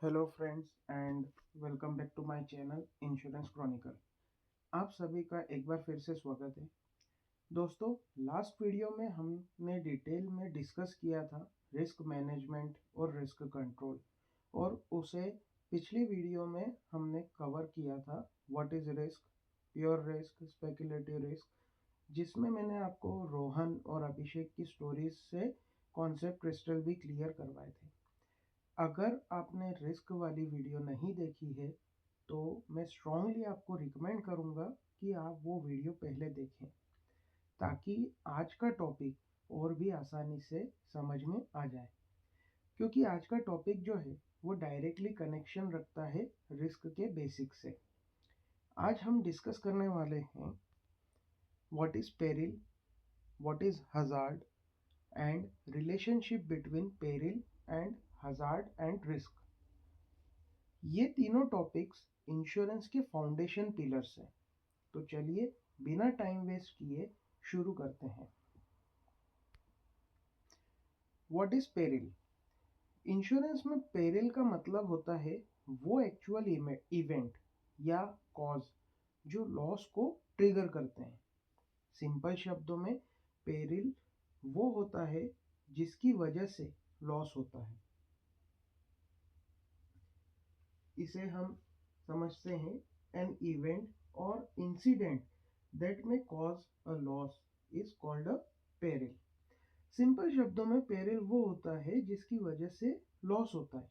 Hello friends and welcome back to my channel insurance chronicle. आप सभी का एक बार फिर से स्वागत है। दोस्तों, लास्ट वीडियो में हमने डिटेल में डिस्कस किया था रिस्क मैनेजमेंट और रिस्क कंट्रोल, और उसे पिछली वीडियो में हमने कवर किया था what is risk, pure risk, speculative risk, जिसमें मैंने आपको रोहन और अभिषेक की स्टोरीज से कॉन्सेप्ट क्रिस्टल भी क्लियर करवाए थे। अगर आपने रिस्क वाली वीडियो नहीं देखी है तो मैं स्ट्रांगली आपको रिकमेंड करूंगा कि आप वो वीडियो पहले देखें, ताकि आज का टॉपिक और भी आसानी से समझ में आ जाए। क्योंकि आज का टॉपिक जो है वो डायरेक्टली कनेक्शन रखता है रिस्क के बेसिक से। आज हम डिस्कस करने वाले हैं what is peril, what is hazard and relationship between peril and hazard and risk. ये तीनों टॉपिक्स इंश्योरेंस के फाउंडेशन पिलर्स हैं। तो चलिए बिना टाइम वेस्ट किए शुरू करते हैं। What is peril? इंश्योरेंस में पेरिल का मतलब होता है वो एक्चुअल इवेंट या कॉज जो लॉस को ट्रिगर करते हैं। सिंपल शब्दों में, पेरिल वो होता है जिसकी वजह से लॉस होता है। इसे हम समझते हैं एन इवेंट और इंसिडेंट दैट में cause a loss is called a peril. Simple शब्दों में, पेरिल वो होता है जिसकी वजह से लॉस होता है।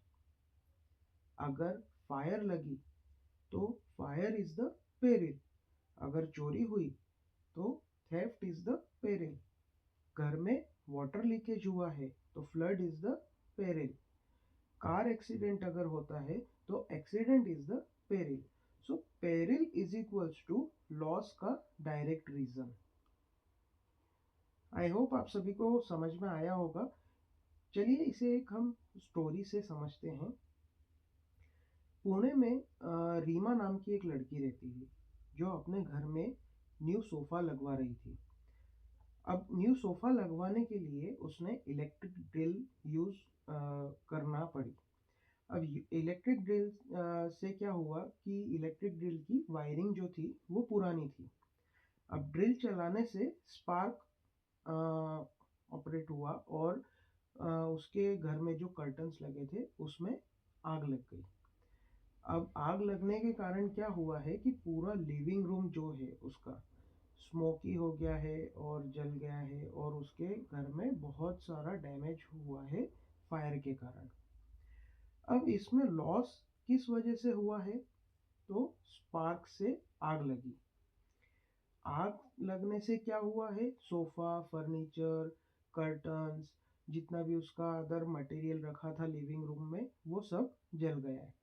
अगर फायर लगी तो फायर इज द पेरिल। अगर चोरी हुई तो थेफ्ट इज द पेरिल। घर में वाटर लीकेज हुआ है तो flood is the peril. Car accident अगर होता है तो accident is the peril. So peril is equals to loss का डायरेक्ट रीजन। आई होप आप सभी को समझ में आया होगा। चलिए इसे एक हम स्टोरी से समझते हैं। पुणे में रीमा नाम की एक लड़की रहती थी जो अपने घर में न्यू सोफा लगवा रही थी। अब न्यू सोफा लगवाने के लिए उसने इलेक्ट्रिक ड्रिल यूज करना पड़ी। अब इलेक्ट्रिक ड्रिल से क्या हुआ कि इलेक्ट्रिक ड्रिल की वायरिंग जो थी वो पुरानी थी। अब ड्रिल चलाने से स्पार्क ऑपरेट हुआ और उसके घर में जो कर्टन्स लगे थे उसमें आग लग गई। अब आग लगने के कारण क्या हुआ है कि पूरा लिविंग रूम जो है उसका स्मोकी हो गया है और जल गया है, और उसके घर में बहुत सारा डैमेज हुआ है फायर के कारण। अब इसमें लॉस किस वजह से हुआ है? तो स्पार्क से आग लगी। आग लगने से क्या हुआ है? सोफा, फर्नीचर, कर्टन्स, जितना भी उसका अदर मटेरियल रखा था लिविंग रूम में वो सब जल गया है।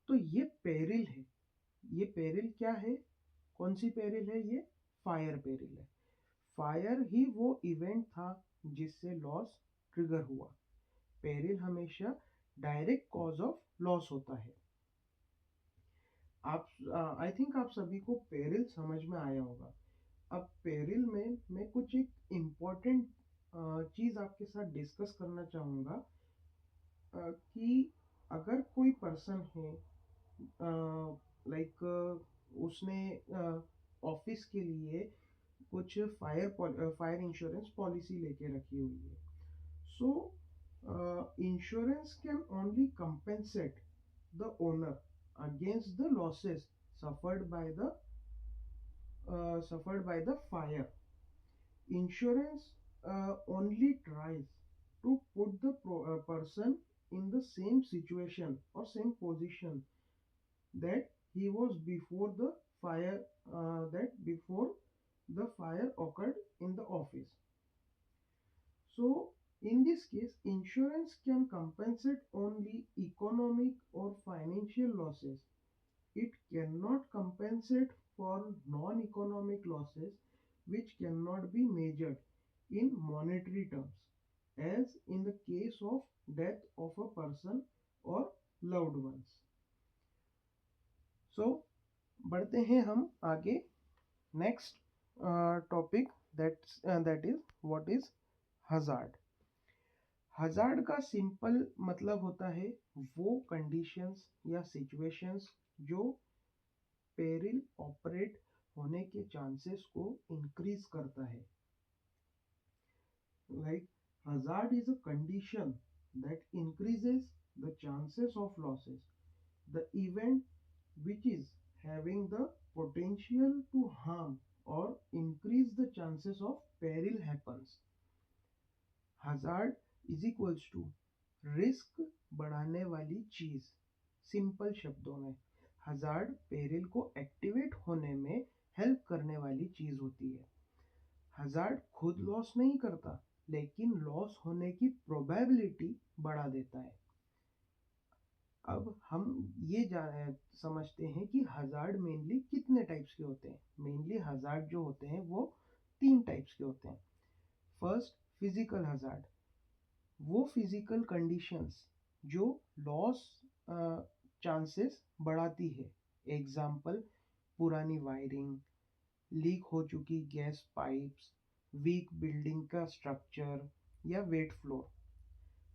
तो ये पेरिल है। ये पेरिल क्या है? कौन सी पेरिल है ये? फायर पेरिल है। फायर ही वो इवेंट था जिससे लॉस ट्रिगर हुआ। पेरिल हमेशा डायरेक्ट कॉज ऑफ लॉस होता है। आप आई थिंक आप सभी को पेरिल समझ में आया होगा। अब पेरिल में मैं कुछ एक इम्पोर्टेंट चीज आपके साथ डिस्कस करना चाहूंगा कि अगर कोई पर्सन है, लाइक उसने ऑफिस के लिए कुछ फायर इंश्योरेंस पॉलिसी लेके रखी हुई है। सो insurance can only compensate the owner against the losses suffered by the fire. Insurance only tries to put the person in the same situation or same position that he was before the fire occurred in the office. So in this case, insurance can compensate only economic or financial losses. It cannot compensate for non-economic losses which cannot be measured in monetary terms, as in the case of death of a person or loved ones. So बढ़ते हैं हम आगे next topic, that is what is hazard. Hazard का simple मतलब होता है वो conditions या सिचुएशंस जो पेरिल ऑपरेट होने के चांसेस को इंक्रीज करता है. Like hazard is a condition that increases the chances of losses. The event which is having the potential to harm or increase the chances of peril happens. Hazard is equals to risk बढ़ाने वाली चीज. Simple शब्दों में hazard peril को activate होने में help करने वाली चीज होती है. हजार्ड खुद लॉस नहीं करता लेकिन लॉस होने की प्रोबेबिलिटी बढ़ा देता है. अब हम ये समझते हैं कि हजार्ड मेनली कितने टाइप्स के होते हैं. मेनली हजार्ड जो होते हैं वो 3 टाइप्स के होते हैं. First, physical hazard. वो फिजिकल कंडीशंस जो लॉस चांसेस बढ़ाती है. एग्जाम्पल, पुरानी वायरिंग, लीक हो चुकी गैस पाइप्स, वीक बिल्डिंग का स्ट्रक्चर या वेट फ्लोर.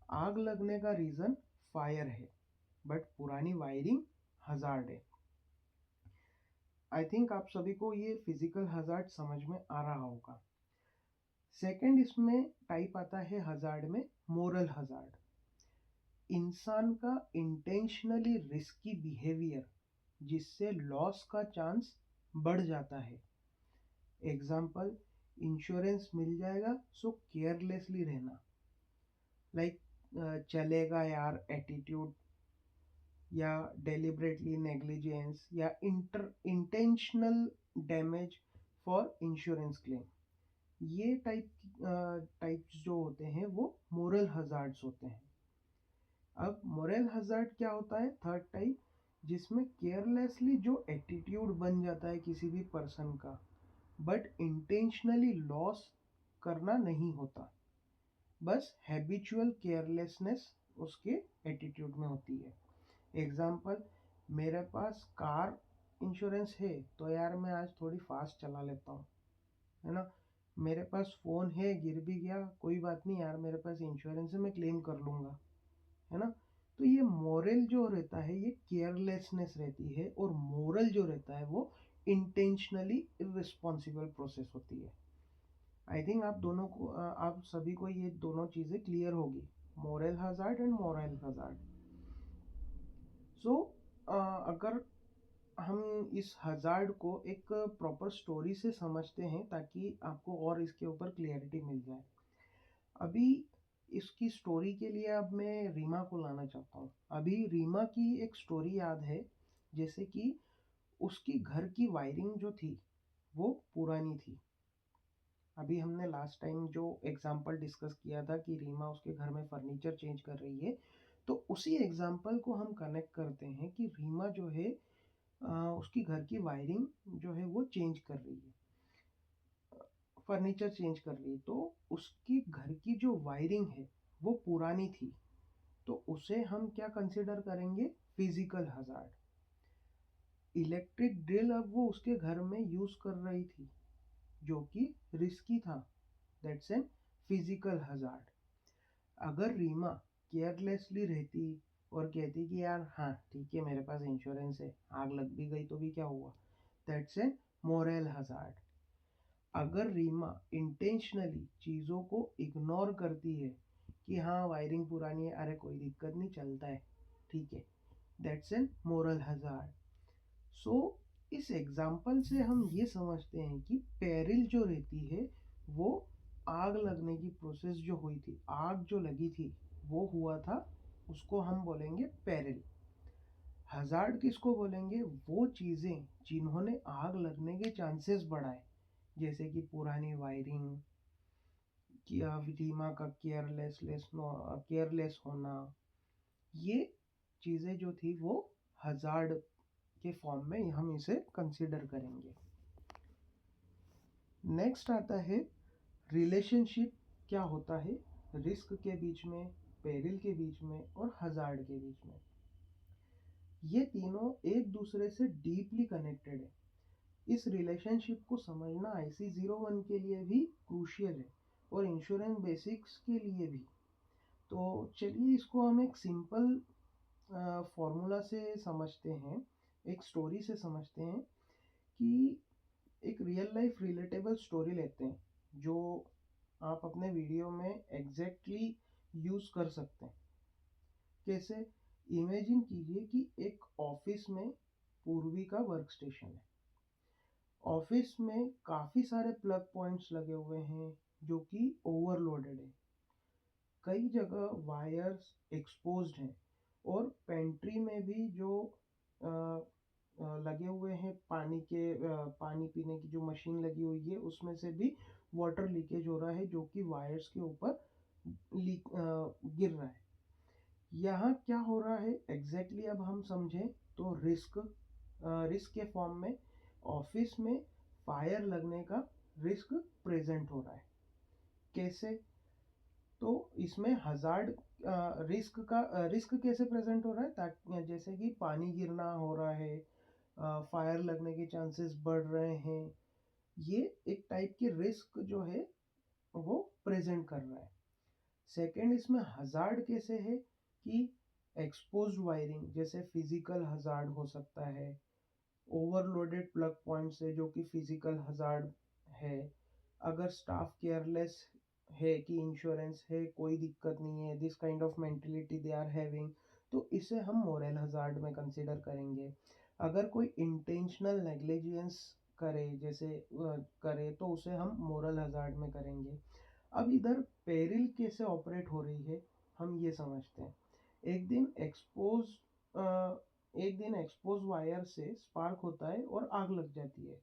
आग लगने का रीजन फायर है बट पुरानी वायरिंग हजार्ड है. आई थिंक आप सभी को ये फिजिकल हजार्ड समझ में आ रहा होगा. सेकंड इसमें टाइप आता है हजार्ड में मोरल हजार्ड. इंसान का इंटेंशनली रिस्की बिहेवियर जिससे लॉस का चांस बढ़ जाता है. एग्जाम्पल, इंश्योरेंस मिल जाएगा सो केयरलेसली रहना. लाइक चलेगा यार एटीट्यूड या डेलिबरेटली नेग्लिजेंस या intentional damage for insurance claim. ये टाइप्स जो होते हैं वो मोरल हजार्ड्स होते हैं. अब मोरल हजार्ड क्या होता है? थर्ड टाइप, जिसमें केयरलेसली जो एटीट्यूड बन जाता है किसी भी पर्सन का बट इंटेंशनली लॉस करना नहीं होता, बस हैबिचुअल केयरलेसनेस उसके एटीट्यूड में होती है. एग्जाम्पल, मेरे पास कार इंश्योरेंस है तो यार मैं आज थोड़ी फास्ट चला लेता हूँ, है ना. मेरे पास फ़ोन है, गिर भी गया कोई बात नहीं यार, मेरे पास इंश्योरेंस है, मैं क्लेम कर लूँगा, है ना. तो ये मोरल जो रहता है ये केयरलेसनेस रहती है और मोरल जो रहता है वो इंटेंशनली इररिस्पॉन्सिबल प्रोसेस होती है. आई थिंक आप सभी को ये दोनों चीज़ें क्लियर होगी, moral hazard and moral hazard. So अगर हम इस हजार्ड को एक प्रॉपर स्टोरी से समझते हैं ताकि आपको और इसके ऊपर क्लियरिटी मिल जाए. अभी इसकी स्टोरी के लिए अब मैं रीमा को लाना चाहता हूँ. अभी रीमा की एक स्टोरी याद है, जैसे कि उसकी घर की वायरिंग जो थी वो पुरानी थी. अभी हमने लास्ट टाइम जो एग्जाम्पल डिस्कस किया था कि रीमा उसके घर में फर्नीचर चेंज कर रही है, तो उसी एग्जाम्पल को हम कनेक्ट करते हैं कि रीमा जो है उसकी घर की वायरिंग जो है वो चेंज कर रही है, फर्नीचर चेंज कर रही है. तो उसकी घर की जो वायरिंग है वो पुरानी थी, तो उसे हम क्या कंसिडर करेंगे? Physical hazard. इलेक्ट्रिक ड्रिल अब वो उसके घर में यूज कर रही थी जो कि रिस्की था. That's an physical hazard. अगर रीमा केयरलेसली रहती और कहती कि यार हाँ ठीक है मेरे पास इंश्योरेंस है, आग लग भी गई तो भी क्या हुआ, दैट्स एन मोरल हजार्ड. अगर रीमा इंटेंशनली चीज़ों को इग्नोर करती है कि हाँ वायरिंग पुरानी है, अरे कोई दिक्कत नहीं चलता है, ठीक है, दैट्स एन मोरल हजार्ड. सो इस एग्जाम्पल से हम ये समझते हैं कि पेरिल जो रहती है वो आग लगने की प्रोसेस जो हुई थी, आग जो लगी थी वो हुआ था, उसको हम बोलेंगे पेरिल. हजार्ड किसको बोलेंगे? वो चीज़ें जिन्होंने आग लगने के चांसेस बढ़ाए, जैसे कि पुरानी वायरिंग या रीमा का केयरलेस होना. ये चीज़ें जो थी वो हजार्ड के फॉर्म में हम इसे कंसिडर करेंगे. नेक्स्ट आता है रिलेशनशिप. क्या होता है रिस्क के बीच में, पेरिल के बीच में और हजार्ड के बीच में? ये तीनों एक दूसरे से डीपली कनेक्टेड है. इस रिलेशनशिप को समझना IC 01 के लिए भी क्रूशियल है और इंश्योरेंस बेसिक्स के लिए भी. तो चलिए इसको हम एक सिंपल फॉर्मूला से समझते हैं, एक स्टोरी से समझते हैं कि एक रियल लाइफ रिलेटेबल स्टोरी लेते हैं जो आप अपने वीडियो में एग्जैक्टली यूज़ कर सकते हैं। कैसे? इमेजिन कीजिए कि एक ऑफिस में पूर्वी का वर्क स्टेशन है। ऑफिस में काफ़ी सारे प्लग पॉइंट्स लगे हुए हैं जो कि ओवरलोडेड है। कई जगह वायर्स एक्सपोज्ड हैं और पेंट्री में भी जो लगे हुए हैं पानी पीने की जो मशीन लगी हुई है उसमें से भी वाटर लीकेज हो रहा है जो कि वायर्स के ऊपर गिर रहा है। यहाँ क्या हो रहा है एग्जैक्टली अब हम समझें तो रिस्क के फॉर्म में ऑफिस में फायर लगने का रिस्क प्रेजेंट हो रहा है। कैसे? तो इसमें हजार्ड रिस्क कैसे प्रेजेंट हो रहा है? ताकि जैसे कि पानी गिरना हो रहा है, फायर लगने के चांसेस बढ़ रहे हैं, ये एक टाइप की रिस्क जो है वो प्रेजेंट कर रहा है। सेकंड, इसमें हजार्ड कैसे है कि एक्सपोज्ड वायरिंग जैसे फिजिकल हजार्ड हो सकता है, ओवरलोडेड प्लग पॉइंट से जो कि फिजिकल हजार्ड है। अगर स्टाफ केयरलेस है कि इंश्योरेंस है, कोई दिक्कत नहीं है, this kind of mentality they are having, तो इसे हम मोरल हजार्ड में कंसिडर करेंगे। अगर कोई इंटेंशनल नेग्लिजेंस करे तो उसे हम मोरल हजार्ड में करेंगे। अब इधर पेरिल कैसे ऑपरेट हो रही है हम ये समझते हैं। एक दिन एक्सपोज एक दिन एक्सपोज वायर से स्पार्क होता है और आग लग जाती है,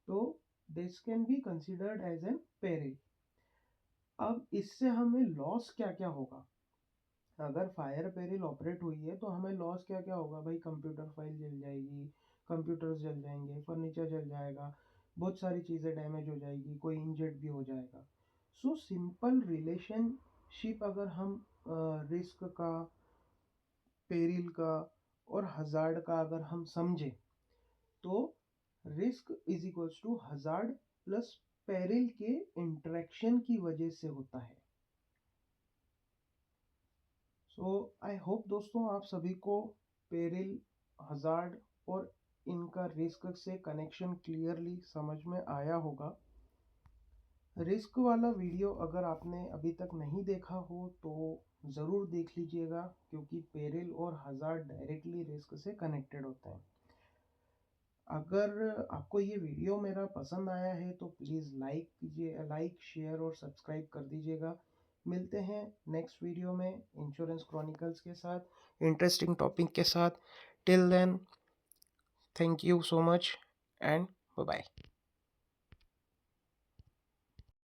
तो this can be considered as an peril. अब इससे हमें लॉस क्या क्या होगा? अगर फायर पेरिल ऑपरेट हुई है तो हमें लॉस क्या क्या होगा भाई? कंप्यूटर फाइल जल जाएगी, कंप्यूटर्स जल जाएंगे, फर्नीचर जल जाएगा, बहुत सारी चीज़ें डैमेज हो जाएगी, कोई इंजर्ड भी हो जाएगा। सो सिंपल रिलेशनशिप अगर हम रिस्क का, पेरिल का और हजार्ड का अगर हम समझे तो risk is equals to hazard plus peril के इंटरेक्शन की वजह से होता है। सो आई होप दोस्तों आप सभी को पेरिल, हजार्ड और इनका रिस्क से कनेक्शन क्लियरली समझ में आया होगा। रिस्क वाला वीडियो अगर आपने अभी तक नहीं देखा हो तो ज़रूर देख लीजिएगा, क्योंकि पेरिल और हजार्ड डायरेक्टली रिस्क से कनेक्टेड होते हैं। अगर आपको ये वीडियो मेरा पसंद आया है तो प्लीज़ लाइक कीजिए, लाइक शेयर और सब्सक्राइब कर दीजिएगा। मिलते हैं नेक्स्ट वीडियो में इंश्योरेंस क्रॉनिकल्स के साथ, इंटरेस्टिंग टॉपिक के साथ। Till then, thank you so much and bye bye.